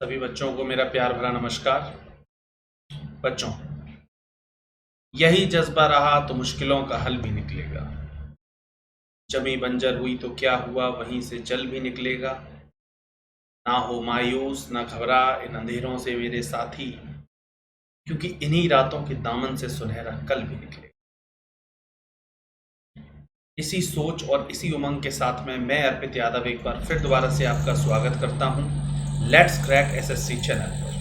सभी बच्चों को मेरा प्यार भरा नमस्कार। बच्चों, यही जज्बा रहा तो मुश्किलों का हल भी निकलेगा। जमी बंजर हुई तो क्या हुआ, वहीं से जल भी निकलेगा। ना हो मायूस, ना घबरा इन अंधेरों से मेरे साथी, क्योंकि इन्हीं रातों के दामन से सुनहरा कल भी निकलेगा। इसी सोच और इसी उमंग के साथ में मैं अर्पित यादव एक बार फिर दोबारा से आपका स्वागत करता हूं लेट्स क्रैक एसएससी चैनल पर।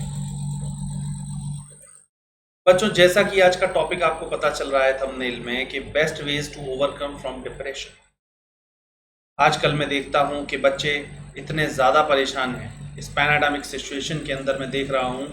बच्चों, जैसा कि आज का टॉपिक आपको पता चल रहा है थंबनेल में कि best ways to overcome from depression. आजकल मैं देखता हूं कि बच्चे इतने ज़्यादा परेशान हैं। इस पैनाडेमिक सिचुएशन के अंदर मैं देख रहा हूं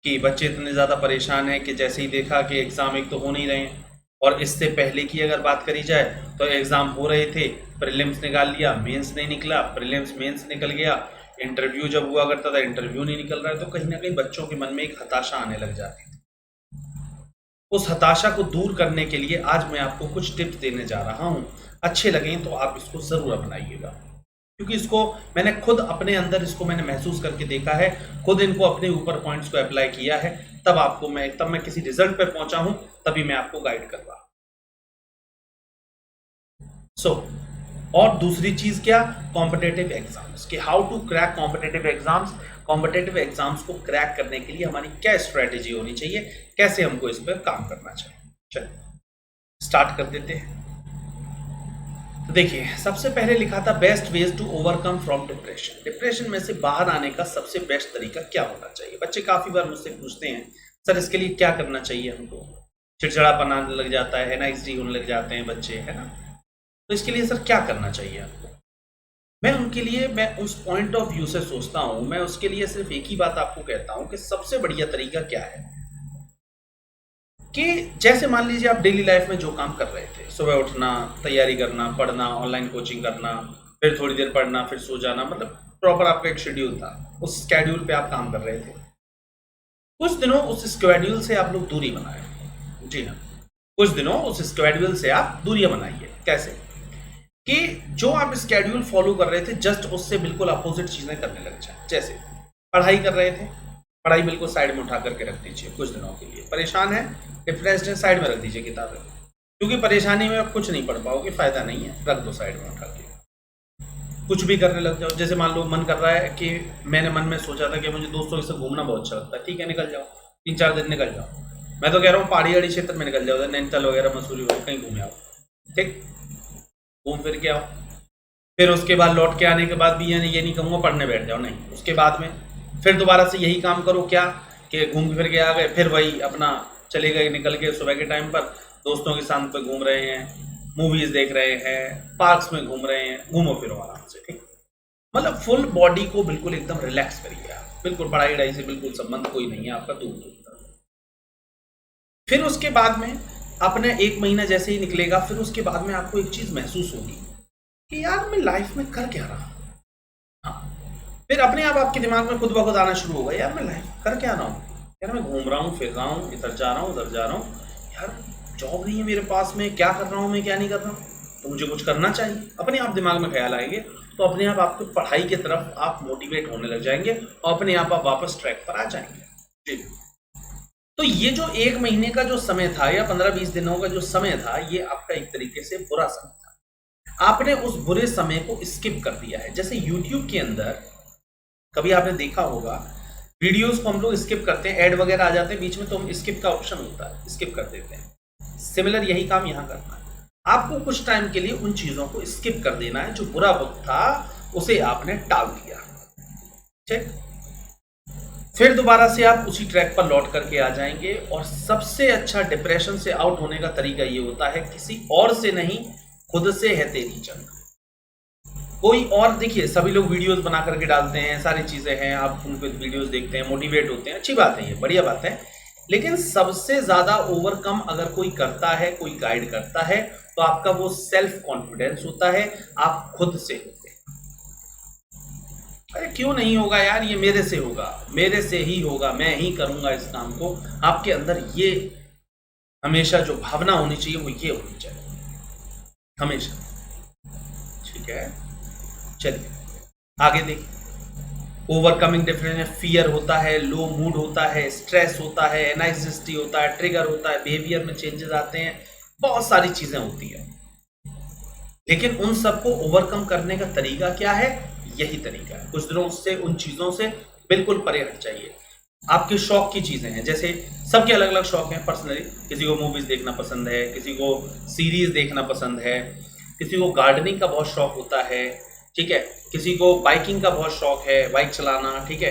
कि बच्चे इतने ज़्यादा परेशान हैं कि जैसे ही देखा कि एग्ज़ाम एक तो हो नहीं रहे हैं, और इससे पहले की अगर बात करी जाए तो एग्ज़ाम हो रहे थे, प्रीलिम्स निकाल लिया, मेंस नहीं निकला, प्रीलिम्स मेंस निकल गया, इंटरव्यू जब हुआ करता था इंटरव्यू नहीं निकल रहा है, तो कहीं ना कहीं बच्चों के मन में एक हताशा आने लग जाती है। उस हताशा को दूर करने के लिए आज मैं आपको कुछ टिप्स देने जा रहा हूं। अच्छे लगें तो आप इसको ज़रूर अपनाइएगा, क्योंकि इसको मैंने खुद अपने अंदर इसको मैंने महसूस करके देखा है, खुद इनको अपने ऊपर पॉइंट्स को अप्लाई किया है, तब मैं किसी रिजल्ट पे पहुंचा हूं, तभी मैं आपको गाइड कर रहा हूं। और दूसरी चीज क्या, कॉम्पिटेटिव एग्जाम्स कि how to crack competitive exams. Competitive exams को क्रैक करने के लिए हमारी क्या स्ट्रेटेजी होनी चाहिए, कैसे हमको इस पर काम करना चाहिए। चलिए स्टार्ट कर देते हैं। तो देखिए, सबसे पहले लिखा था best ways to overcome from depression. Depression में से बाहर आने का सबसे बेस्ट तरीका क्या होना चाहिए। बच्चे काफी बार मुझसे पूछते हैं, सर इसके लिए क्या करना चाहिए हमको, चिड़चिड़ापन आने लग जाता है ना, एंग्जाइटी होने लग जाते हैं बच्चे, है ना, तो इसके लिए सर क्या करना चाहिए आपको। मैं उस पॉइंट ऑफ व्यू से सोचता हूं, मैं उसके लिए सिर्फ एक ही बात आपको कहता हूं कि सबसे बढ़िया तरीका क्या है कि जैसे मान लीजिए आप डेली लाइफ में जो काम कर रहे थे, सुबह उठना, तैयारी करना, पढ़ना, ऑनलाइन कोचिंग करना, फिर थोड़ी देर पढ़ना, फिर सो जाना, मतलब प्रॉपर आपका एक शेड्यूल था, उस शेड्यूल पे आप काम कर रहे थे। कुछ दिनों उस शेड्यूल से आप लोग दूरी बनाए। जी हाँ, कुछ दिनों उस शेड्यूल से आप दूरियां बनाइए। कैसे कि जो आप स्केड्यूल फॉलो कर रहे थे जस्ट उससे बिल्कुल अपोजिट चीजें करने लग जाए। जैसे पढ़ाई कर रहे थे, पढ़ाई बिल्कुल साइड में उठा करके रख दीजिए कुछ दिनों के लिए। परेशान है, डिप्रेस्ड है, साइड में रख दीजिए किताबें, क्योंकि परेशानी में आप कुछ नहीं पढ़ पाओगे, फायदा नहीं है, रख दो साइड में उठा के। कुछ भी करने लग जाओ। जैसे मान लो मन कर रहा है कि मैंने मन में सोचा था कि मुझे दोस्तों के साथ घूमना बहुत अच्छा लगता है, ठीक है निकल जाओ, 3-4 दिन निकल जाओ। मैं तो कह रहा हूँ पहाड़ी क्षेत्र में निकल जाओ, नैनीताल वगैरह, मसूरी वगैरह, कहीं घूमे आओ, ठीक, घूम फिर के आओ। फिर उसके बाद लौट के आने के बाद भी ये नहीं कहूँगा पढ़ने बैठ जाओ, नहीं, उसके बाद में फिर दोबारा से यही काम करो, क्या कि घूम फिर के आ गए, फिर वही अपना चले गए, निकल के सुबह के टाइम पर दोस्तों के साथ पे घूम रहे हैं, मूवीज देख रहे हैं, पार्क्स में घूम रहे हैं, घूमो फिरो आराम से, ठीक, मतलब फुल बॉडी को बिल्कुल एकदम रिलैक्स करिए आप, बिल्कुल पढ़ाई वढ़ाई से बिल्कुल संबंध कोई नहीं है आपका, दूर दूर तक। फिर उसके बाद में अपने 1 महीना जैसे ही निकलेगा, फिर उसके बाद में आपको एक चीज महसूस होगी कि यार मैं लाइफ में कर क्या रहा हूं। हाँ, फिर अपने आप आपके दिमाग में खुद ब खुद आना शुरू होगा, यार मैं लाइफ कर क्या रहा हूँ, यार मैं घूम रहा हूँ, फिर रहा हूँ, इधर जा रहा हूँ, उधर जा रहा हूँ, यार जॉब नहीं है मेरे पास में, क्या कर रहा हूँ मैं, क्या नहीं कर रहा हूँ, तो मुझे कुछ करना चाहिए। अपने आप दिमाग में ख्याल आएंगे, तो अपने आप आपकी पढ़ाई की तरफ आप मोटिवेट होने लग जाएंगे, और अपने आप वापस ट्रैक पर आ जाएंगे। तो ये जो 1 महीने का जो समय था या 15-20 दिनों का जो समय था, ये आपका एक तरीके से बुरा समय था। आपने उस बुरे समय को स्किप कर दिया है। जैसे YouTube के अंदर कभी आपने देखा होगा, वीडियोस को हम लोग स्किप करते हैं, ऐड वगैरह आ जाते हैं बीच में, तो हम स्किप का ऑप्शन होता है, स्किप कर देते हैं। सिमिलर यही काम यहाँ करना है। आपको कुछ टाइम के लिए उन चीजों को स्किप कर देना है, जो बुरा वक्त था उसे आपने टाल दिया, ठीक। फिर दोबारा से आप उसी ट्रैक पर लौट करके आ जाएंगे। और सबसे अच्छा डिप्रेशन से आउट होने का तरीका ये होता है, किसी और से नहीं, खुद से है तेरी जंग। कोई और, देखिए सभी लोग वीडियोस बना करके डालते हैं, सारी चीजें हैं, आप उन पे वीडियोस देखते हैं, मोटिवेट होते हैं, अच्छी बात है, ये बढ़िया बात है। लेकिन सबसे ज्यादा ओवरकम अगर कोई करता है, कोई गाइड करता है, तो आपका वो सेल्फ कॉन्फिडेंस होता है, आप खुद से होते हैं। अरे क्यों नहीं होगा यार, ये मेरे से होगा, मेरे से ही होगा, मैं ही करूंगा इस काम को। आपके अंदर ये हमेशा जो भावना होनी चाहिए वो ये होनी चाहिए हमेशा, ठीक है। चलिए आगे देखिए, ओवरकमिंग डिफरेंस, फियर होता है, लो मूड होता है, स्ट्रेस होता है, एनाइजिटी होता है, ट्रिगर होता है, बिहेवियर में चेंजेस आते हैं, बहुत सारी चीजें होती है। लेकिन उन सबको ओवरकम करने का तरीका क्या है? यही तरीका है, कुछ दिनों से उन चीजों से बिल्कुल परे हट जाइए। आपके शौक की चीजें हैं, जैसे सबके अलग अलग शौक हैं पर्सनली, किसी को मूवीज देखना पसंद है, किसी को सीरीज देखना पसंद है, किसी को गार्डनिंग का बहुत शौक होता है, ठीक है, किसी को बाइकिंग का बहुत शौक है, बाइक चलाना, ठीक है,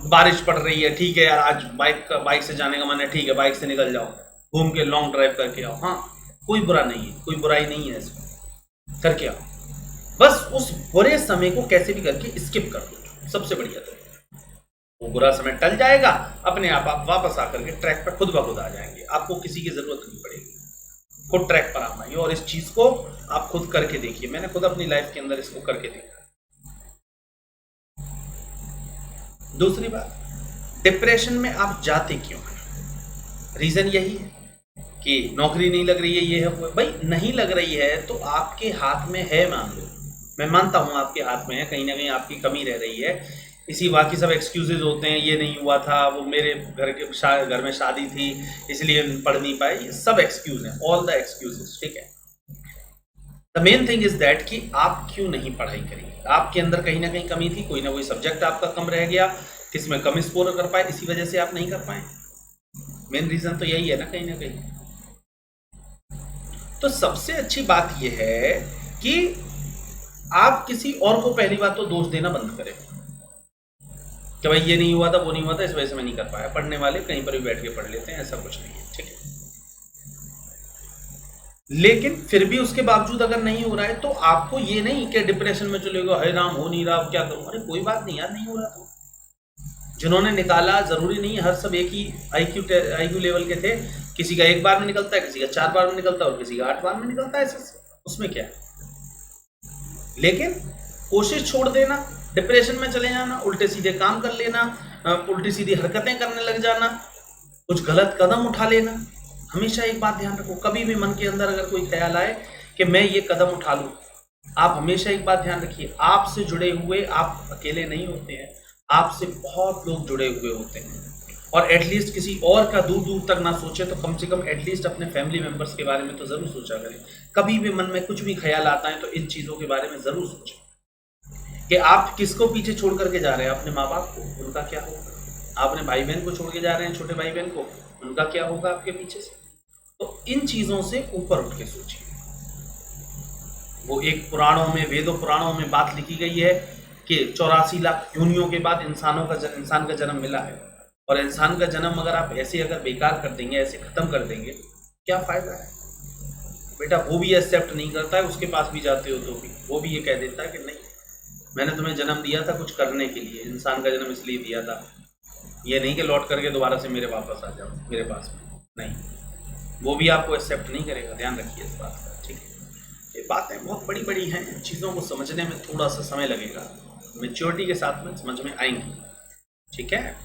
बारिश पड़ रही है, ठीक है यार आज बाइक से जाने का मन है, ठीक है बाइक से निकल जाओ, घूम के लॉन्ग ड्राइव करके आओ, हाँ कोई बुरा नहीं है, कोई बुराई नहीं है इसमें, करके आओ। बस उस बुरे समय को कैसे भी करके स्किप कर दो, सबसे बढ़िया तो वो बुरा समय टल जाएगा, अपने आप वापस आकर के ट्रैक पर खुद ब खुद आ जाएंगे, आपको किसी की जरूरत नहीं पड़ेगी, खुद ट्रैक पर आना है। और इस चीज को आप खुद करके देखिए, मैंने खुद अपनी लाइफ के अंदर इसको करके देखा। दूसरी बात, डिप्रेशन में आप जाते क्यों हैं? रीजन यही है कि नौकरी नहीं लग रही है, ये है वो है। भाई नहीं लग रही है तो आपके हाथ में है, मान लो, मैं मानता हूं आपके हाथ में है, कहीं ना कहीं आपकी कमी रह रही है, इसी बाकी सब एक्सक्यूजेज होते हैं, ये नहीं हुआ था, वो मेरे घर में शादी थी इसलिए पढ़ नहीं पाए, ये सब एक्सक्यूज हैं, ऑल द एक्सक्यूजेस, ठीक है। The main thing is that कि आप क्यों नहीं पढ़ाई करी, आपके अंदर कहीं ना कहीं कमी थी, कोई ना कोई सब्जेक्ट आपका कम रह गया, किसमें कम स्कोर कर पाए, इसी वजह से आप नहीं कर पाए। मेन रीजन तो यही है ना, कहीं ना कहीं। तो सबसे अच्छी बात यह है कि आप किसी और को पहली बात तो दोष देना बंद करें कि भाई ये नहीं हुआ था, वो नहीं हुआ था, इस वजह से मैं नहीं कर पाया। पढ़ने वाले कहीं पर भी बैठ के पढ़ लेते हैं, ऐसा कुछ नहीं है, ठीक है। लेकिन फिर भी उसके बावजूद अगर नहीं हो रहा है तो आपको ये नहीं कि डिप्रेशन में चलेगा, हे राम हो नहीं रहा, अब क्या करूं। अरे कोई बात नहीं यार, नहीं हो रहा तो जिन्होंने निकाला, जरूरी नहीं है हर सब एक ही आईक्यू लेवल के थे, किसी का 1 बार में निकलता है, किसी का 4 बार में निकलता है और किसी का 8 बार में निकलता है, उसमें क्या है। लेकिन कोशिश छोड़ देना, डिप्रेशन में चले जाना, उल्टे सीधे काम कर लेना, उल्टी सीधी हरकतें करने लग जाना, कुछ गलत कदम उठा लेना। हमेशा एक बात ध्यान रखो, कभी भी मन के अंदर अगर कोई ख्याल आए कि मैं ये कदम उठा लूं, आप हमेशा एक बात ध्यान रखिए, आपसे जुड़े हुए आप अकेले नहीं होते हैं, आपसे बहुत लोग जुड़े हुए होते हैं। और एटलीस्ट किसी और का दूर दूर तक ना सोचे तो कम से कम एटलीस्ट अपने फैमिली मेंबर्स के बारे में तो जरूर सोचा करें। कभी भी मन में कुछ भी ख्याल आता है तो इन चीज़ों के बारे में जरूर सोचें कि आप किसको पीछे छोड़ करके जा रहे हैं। अपने माँ बाप को, उनका क्या होगा? आपने भाई बहन को छोड़ के जा रहे हैं, छोटे भाई बहन को, उनका क्या होगा आपके पीछे से? तो इन चीज़ों से ऊपर उठ के सोचिए। वो एक पुराणों में, वेदों पुराणों में बात लिखी गई है कि 84 लाख योनियों के बाद इंसान का जन्म मिला है, और इंसान का जन्म अगर आप ऐसे अगर बेकार कर देंगे, ऐसे खत्म कर देंगे, क्या फायदा है बेटा? वो भी एक्सेप्ट नहीं करता है, उसके पास भी जाते हो तो भी वो भी ये कह देता है कि नहीं, मैंने तुम्हें जन्म दिया था कुछ करने के लिए, इंसान का जन्म इसलिए दिया था, ये नहीं कि लौट करके दोबारा से मेरे वापस आ जाओ मेरे पास में, नहीं, वो भी आपको एक्सेप्ट नहीं करेगा। ध्यान रखिए इस बात का, ठीक है। ये बातें बहुत बड़ी बड़ी हैं, चीज़ों को समझने में थोड़ा सा समय लगेगा, मेच्योरिटी के साथ में समझ में आएंगी, ठीक है।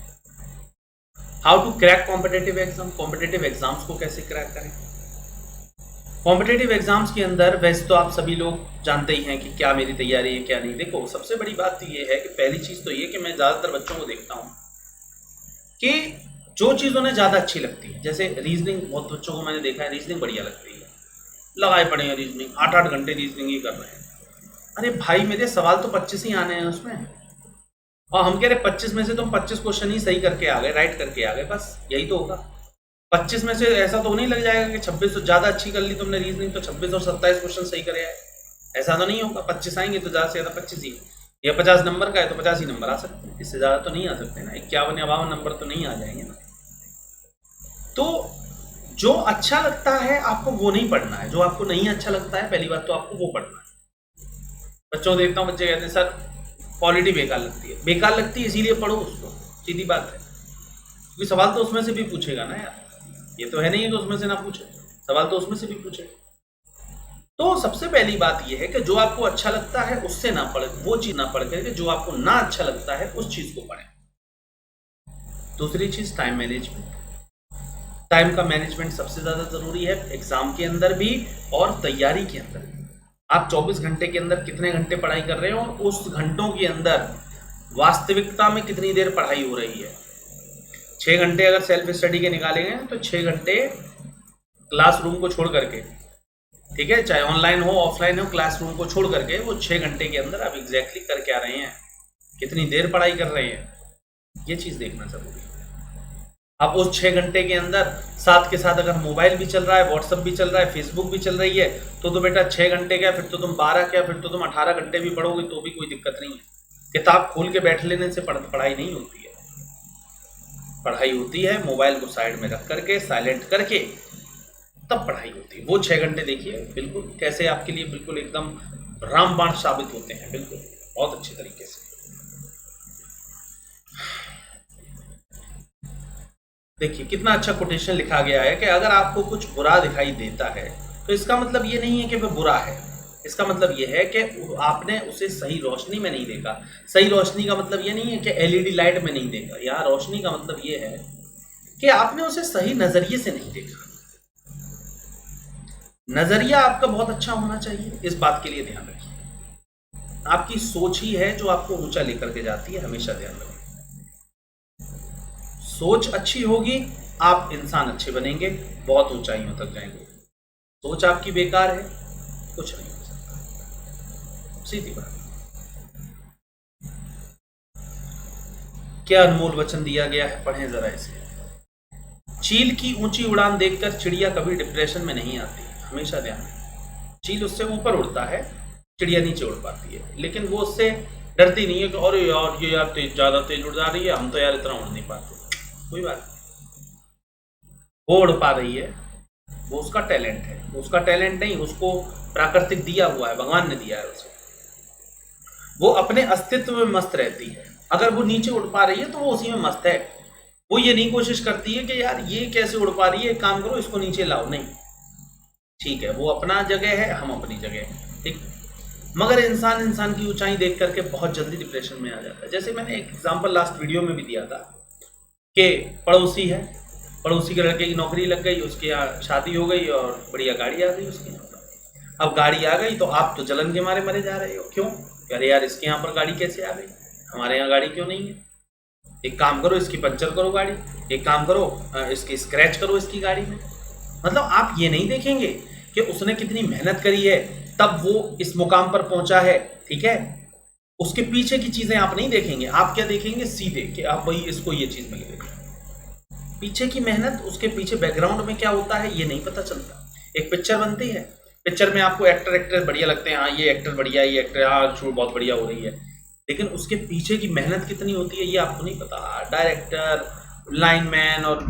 How to crack competitive exam, competitive exams को कैसे क्रैक करें। कॉम्पिटेटिव एग्जाम्स के अंदर वैसे तो आप सभी लोग जानते ही हैं कि क्या मेरी तैयारी है क्या नहीं। देखो सबसे बड़ी बात तो ये है कि पहली चीज़ तो ये कि मैं ज़्यादातर बच्चों को देखता हूँ कि जो चीज़ उन्हें ज़्यादा अच्छी लगती है, जैसे रीजनिंग, बहुत बच्चों को मैंने देखा है रीजनिंग बढ़िया लगती है, लगाए पड़े हैं रीजनिंग, 8-8 घंटे रीजनिंग ही कर रहे हैं। अरे भाई मेरे सवाल तो 25 ही आने हैं उसमें, और हम कह रहे 25 में से तुम 25 क्वेश्चन ही सही करके आ गए, राइट करके आ गए, बस यही तो होगा। 25 में से ऐसा तो नहीं लग जाएगा कि 26 तो ज़्यादा अच्छी कर ली तुमने रीजनिंग तो 26 और 27 क्वेश्चन सही करे आए, ऐसा तो नहीं होगा। 25 आएंगे तो ज़्यादा से ज़्यादा 25 ही, या 50 नंबर का है तो 50 ही नंबर आ सकते हैं, इससे ज़्यादा तो नहीं आ सकते ना, 51 या 52 नंबर तो नहीं आ जाएंगे ना। तो जो अच्छा लगता है आपको वो नहीं पढ़ना है, जो आपको नहीं अच्छा लगता है पहली बात तो आपको वो पढ़ना है। बच्चों देखता हूँ, बच्चे कहते हैं सर पॉलिटी बेकार लगती है, बेकार लगती है इसीलिए पढ़ो उसको, सीधी बात है, क्योंकि सवाल तो उसमें से भी पूछेगा ना यार, ये तो है नहीं कि उसमें से ना पूछे, सवाल तो उसमें से भी पूछेगा। तो सबसे पहली बात यह है कि जो आपको अच्छा लगता है उससे ना पढ़े, वो चीज ना पढ़ करके जो आपको ना अच्छा लगता है उस चीज को पढ़ें। दूसरी चीज टाइम मैनेजमेंट, टाइम का मैनेजमेंट सबसे ज्यादा जरूरी है एग्जाम के अंदर भी और तैयारी के अंदर भी। आप 24 घंटे के अंदर कितने घंटे पढ़ाई कर रहे हो और उस घंटों के अंदर वास्तविकता में कितनी देर पढ़ाई हो रही है? 6 घंटे अगर सेल्फ स्टडी के निकाले गए तो 6 घंटे क्लासरूम को छोड़ करके, ठीक है, चाहे ऑनलाइन हो ऑफलाइन हो, क्लासरूम को छोड़ करके वो 6 घंटे के अंदर आप एग्जैक्टली करके आ रहे हैं, कितनी देर पढ़ाई कर रहे हैं, ये चीज देखना जरूरी है। अब उस 6 घंटे के अंदर साथ के साथ अगर मोबाइल भी चल रहा है, व्हाट्सअप भी चल रहा है, फेसबुक भी चल रही है, तो बेटा 6 घंटे क्या, फिर तो तुम 12 क्या, फिर तो तुम 18 घंटे भी पढ़ोगे तो भी कोई दिक्कत नहीं है। किताब खोल के बैठ लेने से पढ़ाई नहीं होती है। पढ़ाई होती है मोबाइल को साइड में रख करके, साइलेंट करके, तब पढ़ाई होती है। वो 6 घंटे देखिए बिल्कुल कैसे आपके लिए बिल्कुल एकदम रामबाण साबित होते हैं, बिल्कुल बहुत अच्छे तरीके से। देखिए कितना अच्छा कोटेशन लिखा गया है कि अगर आपको कुछ बुरा दिखाई देता है तो इसका मतलब ये नहीं है कि वह बुरा है, इसका मतलब ये है कि आपने उसे सही रोशनी में नहीं देखा। सही रोशनी का मतलब ये नहीं है कि एलईडी लाइट में नहीं देखा, यहाँ रोशनी का मतलब ये है कि आपने उसे सही नजरिए से नहीं देखा। नजरिया आपका बहुत अच्छा होना चाहिए, इस बात के लिए ध्यान रखिए। आपकी सोच ही है जो आपको ऊंचा लेकर के जाती है, हमेशा ध्यान रखिए। सोच अच्छी होगी, आप इंसान अच्छे बनेंगे, बहुत ऊंचाइयों तक जाएंगे। सोच आपकी बेकार है, कुछ नहीं हो सकता, सीधी बात। क्या अनमोल वचन दिया गया है, पढ़ें जरा इसे। चील की ऊंची उड़ान देखकर चिड़िया कभी डिप्रेशन में नहीं आती, हमेशा ध्यान रखें। चील उससे ऊपर उड़ता है, चिड़िया नीचे उड़ पाती है, लेकिन वो उससे डरती नहीं है कि अरे यार ये यार तेज, ज्यादा तेज उड़ जा रही है, हम तो यार इतना उड़ नहीं पाते। कोई बात नहीं, वो उड़ पा रही है, वो उसका टैलेंट है। उसका टैलेंट नहीं, उसको प्राकृतिक दिया हुआ है, भगवान ने दिया है उसे। वो अपने अस्तित्व में मस्त रहती है। अगर वो नीचे उड़ पा रही है तो वो उसी में मस्त है। वो ये नहीं कोशिश करती है कि यार ये कैसे उड़ पा रही है, एक काम करो इसको नीचे लाओ, नहीं। ठीक है, वो अपना जगह है, हम अपनी जगह है, ठीक। मगर इंसान की ऊंचाई देख करके बहुत जल्दी डिप्रेशन में आ जाता है। जैसे मैंने एक एग्जांपल लास्ट वीडियो में भी दिया था कि पड़ोसी है, पड़ोसी के लड़के की नौकरी लग गई, उसके यहाँ शादी हो गई और बढ़िया गाड़ी आ गई उसके यहाँ पर। अब गाड़ी आ गई तो आप तो जलन के मारे मरे जा रहे हो, क्यों? अरे यार इसके यहाँ पर गाड़ी कैसे आ गई, हमारे यहाँ गाड़ी क्यों नहीं है? एक काम करो इसकी पंचर करो गाड़ी, एक काम करो इसकी स्क्रैच करो इसकी गाड़ी में। मतलब आप ये नहीं देखेंगे कि उसने कितनी मेहनत करी है तब वो इस मुकाम पर पहुंचा है, ठीक है। उसके पीछे की चीजें आप नहीं देखेंगे, आप क्या देखेंगे सीधे कि आप भाई इसको ये चीज मिल गई। पीछे की मेहनत, उसके पीछे बैकग्राउंड में क्या होता है ये नहीं पता चलता। एक पिक्चर बनती है, पिक्चर में आपको एक्टर एक्ट्रेस बढ़िया लगते हैं, हाँ ये एक्टर बढ़िया, ये एक्टर हाँ शूट बहुत बढ़िया हो रही है, लेकिन उसके पीछे की मेहनत कितनी होती है ये आपको नहीं पता। डायरेक्टर, लाइनमैन और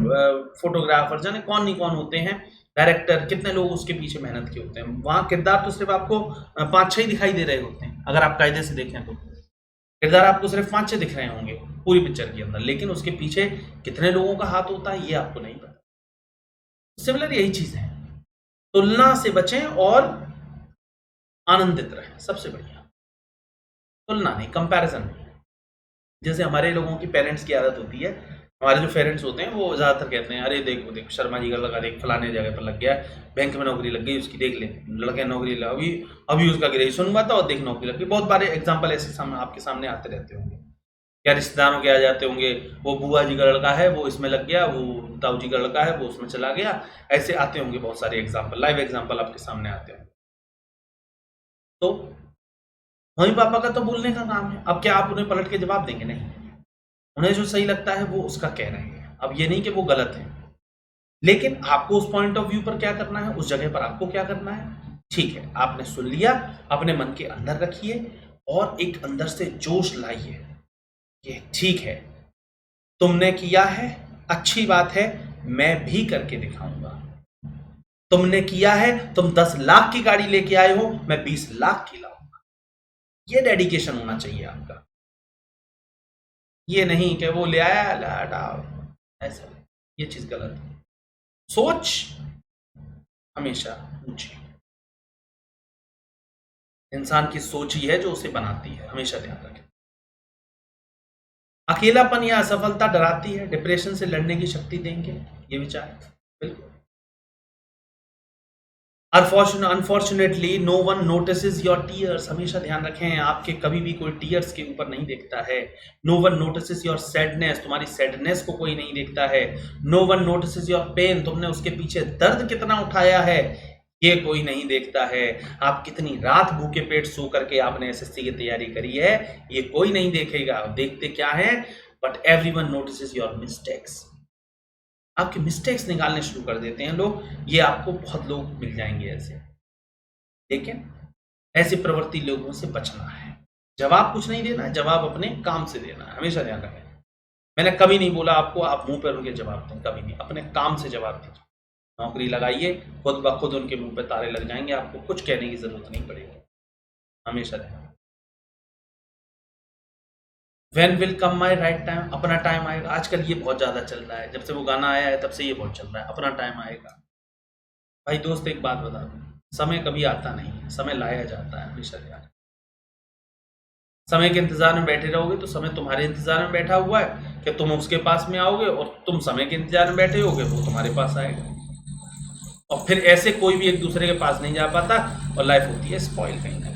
फोटोग्राफर, जाने कौन नहीं कौन होते हैं, डायरेक्टर, कितने लोग उसके पीछे मेहनत के होते हैं। वहाँ किरदार तो सिर्फ आपको 5-6 ही दिखाई दे रहे होते हैं, अगर आप कायदे से देखें तो किरदार आपको सिर्फ 5-6 दिख रहे होंगे पूरी पिक्चर के अंदर, लेकिन उसके पीछे कितने लोगों का हाथ होता है ये आपको नहीं पता। सिमिलर यही चीज है, तुलना से बचें और आनंदित रहें, सबसे बढ़िया। तुलना नहीं, कंपैरिजन नहीं। जैसे हमारे लोगों की पेरेंट्स की आदत होती है, हमारे जो पेरेंट्स होते हैं वो ज़्यादातर कहते हैं अरे देख वो देख शर्मा जी का लगा, देख फलाने जगह पर लग गया, बैंक में नौकरी लग गई उसकी, देख ले लड़के नौकरी लगा, अभी अभी उसका ग्रेजुएशन हुआ था और देख नौकरी लग गई। बहुत बारे एग्जाम्पल ऐसे सामने आपके सामने आते रहते होंगे, क्या रिश्तेदारों के आ जाते होंगे, वो बुआ जी का लड़का है वो इसमें लग गया, वो ताऊ जी का लड़का है वो उसमें चला गया, ऐसे आते होंगे बहुत सारे एग्जाम्पल, लाइव एग्जाम्पल आपके सामने आते होंगे। तो मम्मी पापा का तो बोलने का काम है, अब क्या आप उन्हें पलट के जवाब देंगे? नहीं, उन्हें जो सही लगता है वो उसका कह रहे हैं। अब ये नहीं कि वो गलत है, लेकिन आपको उस पॉइंट ऑफ व्यू पर क्या करना है, उस जगह पर आपको क्या करना है। ठीक है, आपने सुन लिया, अपने मन के अंदर रखिए और एक अंदर से जोश लाइए कि ठीक है तुमने किया है, अच्छी बात है, मैं भी करके दिखाऊंगा। तुमने किया है, तुम 10 लाख की गाड़ी लेके आए हो, मैं 20 लाख की लाऊंगा। ये डेडिकेशन होना चाहिए आपका, ये नहीं कि वो ले आया लाडा, ऐसा ये चीज गलत है। सोच हमेशा ऊंची, इंसान की सोच ही है जो उसे बनाती है, हमेशा ध्यान रखें। अकेलापन या असफलता डराती है, डिप्रेशन से लड़ने की शक्ति देंगे ये विचार, बिल्कुल। Unfortunately no one notices your tears. हमेशा ध्यान रखें, आपके कभी भी कोई टीयर्स के ऊपर नहीं देखता है। No one notices your sadness, तुम्हारी सैडनेस को कोई नहीं देखता है। No one notices your pain, तुमने उसके पीछे दर्द कितना उठाया है ये कोई नहीं देखता है। आप कितनी रात भूखे पेट सो करके आपने एसएससी की तैयारी करी है ये कोई नहीं देखेगा। देखते क्या है, but everyone notices your mistakes. आपके मिस्टेक्स निकालने शुरू कर देते हैं लोग, ये आपको बहुत लोग मिल जाएंगे ऐसे। लेकिन ऐसी प्रवृत्ति लोगों से बचना है। जवाब कुछ नहीं देना है, जवाब अपने काम से देना है, हमेशा ध्यान रखें। मैंने कभी नहीं बोला आपको आप मुंह पर उनके जवाब दें, कभी नहीं। अपने काम से जवाब दीजिए। नौकरी लगाइए, खुद ब खुद उनके मुंह पे ताले लग जाएंगे, आपको कुछ कहने की जरूरत नहीं पड़ेगी। हमेशा ध्यान। When will come my right time, अपना टाइम आएगा। आजकल ये बहुत ज्यादा चल रहा है, जब से वो गाना आया है तब से ये बहुत चल रहा है, अपना टाइम आएगा। भाई दोस्त एक बात बता दूं, समय कभी आता नहीं है, समय लाया जाता है, हमेशा ध्यान। समय के इंतजार में बैठे रहोगे तो समय तुम्हारे इंतजार में बैठा हुआ है कि तुम उसके पास में आओगे, और तुम समय के इंतजार में बैठे होगे वो तुम्हारे पास आएगा। और फिर ऐसे कोई भी एक दूसरे के पास नहीं जा पाता और लाइफ होती है स्पॉइल कहीं ना कहीं।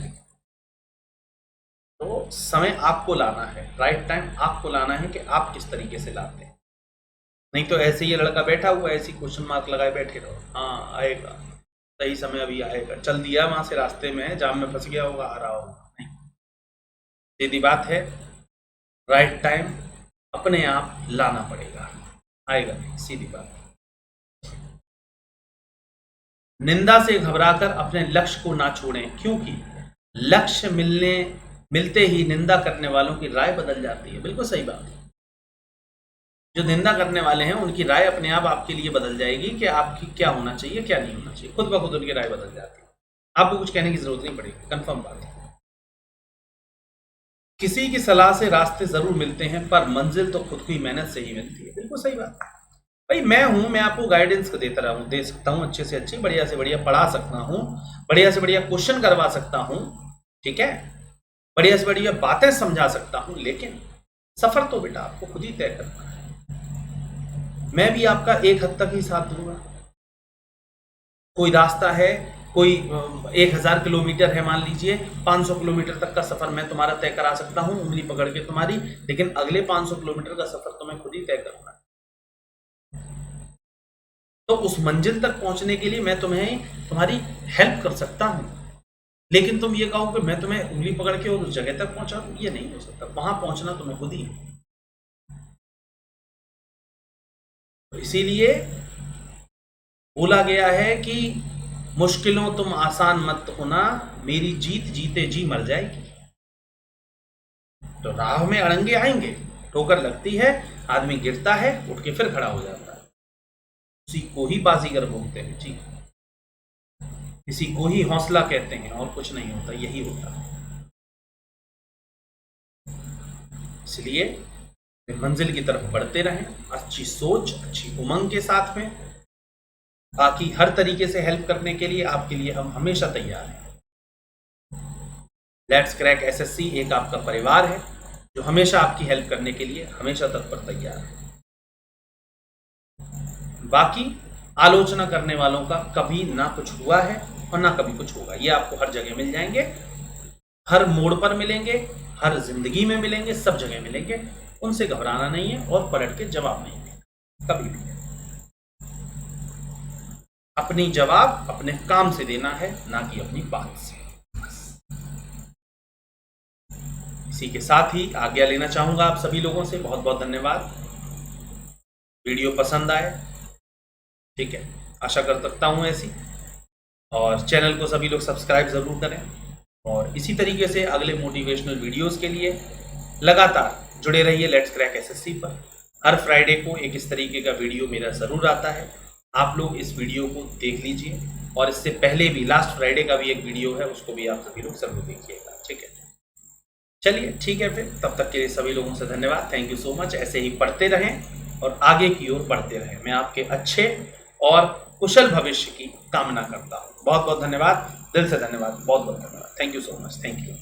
तो समय आपको लाना है, राइट टाइम आपको लाना है कि आप किस तरीके से लाते हैं। नहीं तो ऐसे ये लड़का बैठा हुआ ऐसी क्वेश्चन मार्क लगाए बैठे रहो, हाँ आएगा सही समय, अभी आएगा, चल दिया वहां से, रास्ते में जाम में फंस गया होगा, आ रहा होगा। नहीं, सीधी बात है, राइट टाइम अपने आप लाना पड़ेगा, आएगा नहीं, सीधी बात। निंदा से घबराकर अपने लक्ष्य को ना छोड़ें, क्योंकि लक्ष्य मिलते ही निंदा करने वालों की राय बदल जाती है। बिल्कुल सही बात है। जो निंदा करने वाले हैं उनकी राय अपने आप आपके लिए बदल जाएगी कि आपकी क्या होना चाहिए क्या नहीं होना चाहिए, खुद ब खुद उनकी राय बदल जाती है। आपको कुछ कहने की जरूरत नहीं पड़ेगी, कंफर्म बात है। किसी की सलाह से रास्ते जरूर मिलते हैं पर मंजिल तो खुद की मेहनत से ही मिलती है। बिल्कुल सही बात है भाई। मैं हूं, मैं आपको गाइडेंस देता रहूं, दे सकता हूं, अच्छे से अच्छी, बढ़िया से बढ़िया पढ़ा सकता हूं, बढ़िया से बढ़िया क्वेश्चन करवा सकता हूं, ठीक है, बढ़िया से बढ़िया बातें समझा सकता हूं, लेकिन सफर तो बेटा आपको खुद ही तय करना है। मैं भी आपका एक हद तक ही साथ दूंगा। कोई रास्ता है, कोई 1000 किलोमीटर है मान लीजिए, 500 किलोमीटर तक का सफर मैं तुम्हारा तय करा सकता हूं उंगली पकड़ के तुम्हारी, लेकिन अगले 500 किलोमीटर का सफर तो मैं खुद ही तय करूंगा। तो उस मंजिल तक पहुंचने के लिए मैं तुम्हें तुम्हारी हेल्प कर सकता हूं, लेकिन तुम ये कहो कि मैं तुम्हें उंगली पकड़ के और उस जगह तक पहुंचा दूं, ये नहीं हो सकता। वहां पहुंचना तुम्हें खुद ही है। तो इसीलिए बोला गया है कि मुश्किलों तुम आसान मत होना, मेरी जीत जीते जी मर जाएगी। तो राह में अड़ंगे आएंगे, ठोकर लगती है, आदमी गिरता है, उठ के फिर खड़ा हो जाता है। उसी को ही बाजीगर बोलते हैं जी, इसी को ही हौसला कहते हैं, और कुछ नहीं होता, यही होता है। इसलिए मंजिल की तरफ बढ़ते रहें, अच्छी सोच, अच्छी उमंग के साथ में। बाकी हर तरीके से हेल्प करने के लिए आपके लिए हम हमेशा तैयार हैं। लेट्स क्रैक एसएससी एक आपका परिवार है जो हमेशा आपकी हेल्प करने के लिए हमेशा तत्पर तैयार है। बाकी आलोचना करने वालों का कभी ना कुछ हुआ है और ना कभी कुछ होगा, ये आपको हर जगह मिल जाएंगे, हर मोड़ पर मिलेंगे, हर जिंदगी में मिलेंगे, सब जगह मिलेंगे। उनसे घबराना नहीं है और पलट के जवाब नहीं देना कभी भी। अपनी जवाब अपने काम से देना है, ना कि अपनी बात से। इसी के साथ ही आज्ञा लेना चाहूंगा आप सभी लोगों से। बहुत बहुत धन्यवाद। वीडियो पसंद आए, ठीक है, आशा कर सकता हूं ऐसी, और चैनल को सभी लोग सब्सक्राइब जरूर करें। और इसी तरीके से अगले मोटिवेशनल वीडियोस के लिए लगातार जुड़े रहिए लेट्स क्रैक एसएससी पर। हर फ्राइडे को एक इस तरीके का वीडियो मेरा जरूर आता है, आप लोग इस वीडियो को देख लीजिए। और इससे पहले भी लास्ट फ्राइडे का भी एक वीडियो है, उसको भी आप सभी लोग जरूर देखिएगा, ठीक है। चलिए ठीक है, फिर तब तक के लिए सभी लोगों से धन्यवाद। Thank you so much. ऐसे ही पढ़ते रहें और आगे की ओर बढ़ते रहें। मैं आपके अच्छे और कुशल भविष्य की कामना करता हूँ। बहुत बहुत धन्यवाद, दिल से धन्यवाद, बहुत बहुत धन्यवाद। Thank you so much, thank you.